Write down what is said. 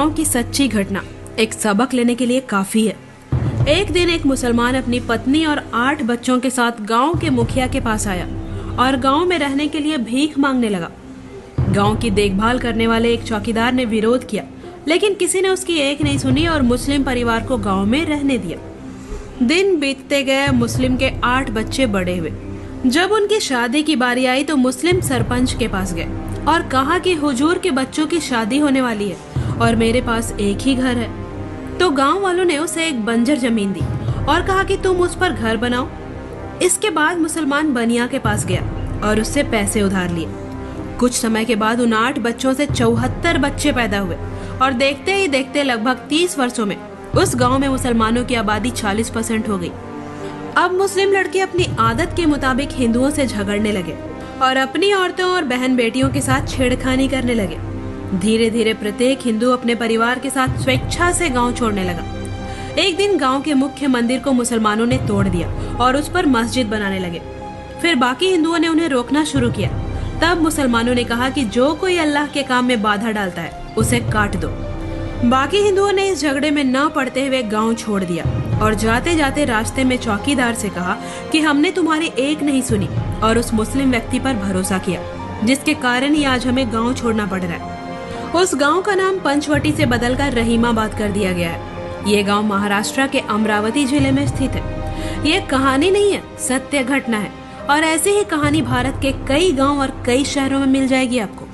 गांव की सच्ची घटना एक सबक लेने के लिए काफी है। एक दिन एक मुसलमान अपनी पत्नी और 8 बच्चों के साथ गांव के मुखिया के पास आया और गांव में रहने के लिए भीख मांगने लगा। गांव की देखभाल करने वाले एक चौकीदार ने विरोध किया, लेकिन किसी ने उसकी एक नहीं सुनी और मुस्लिम परिवार को गांव में रहने दिया। दिन बीतते गए, मुस्लिम के 8 बच्चे बड़े हुए। जब उनकी शादी की बारी आई तो मुस्लिम सरपंच के पास गए और कहा कि हुजूर के बच्चों की शादी होने वाली है और मेरे पास एक ही घर है। तो गांव वालों ने उसे एक बंजर जमीन दी और कहा कि तुम उस पर घर बनाओ। इसके बाद मुसलमान बनिया के पास गया और उससे पैसे उधार लिए। कुछ समय के बाद उन 8 बच्चों से 74 बच्चे पैदा हुए और देखते ही देखते लगभग 30 वर्षों में उस गांव में मुसलमानों की आबादी 40% हो गई। अब मुस्लिम लड़के अपनी आदत के मुताबिक हिंदुओं से झगड़ने लगे और अपनी औरतों और बहन बेटियों के साथ छेड़खानी करने लगे। धीरे धीरे प्रत्येक हिंदू अपने परिवार के साथ स्वेच्छा से गांव छोड़ने लगा। एक दिन गांव के मुख्य मंदिर को मुसलमानों ने तोड़ दिया और उस पर मस्जिद बनाने लगे। फिर बाकी हिंदुओं ने उन्हें रोकना शुरू किया। तब मुसलमानों ने कहा कि जो कोई अल्लाह के काम में बाधा डालता है उसे काट दो। बाकी हिंदुओं ने इस झगड़े में न पड़ते हुए गांव छोड़ दिया और जाते जाते रास्ते में चौकीदार से कहा कि हमने तुम्हारी एक नहीं सुनी और उस मुस्लिम व्यक्ति पर भरोसा किया, जिसके कारण ही आज हमें गांव छोड़ना पड़ रहा है। उस गांव का नाम पंचवटी से बदलकर रहीमाबाद कर दिया गया है। ये गांव महाराष्ट्र के अमरावती जिले में स्थित है। ये कहानी नहीं है, सत्य घटना है और ऐसी ही कहानी भारत के कई गांव और कई शहरों में मिल जाएगी आपको।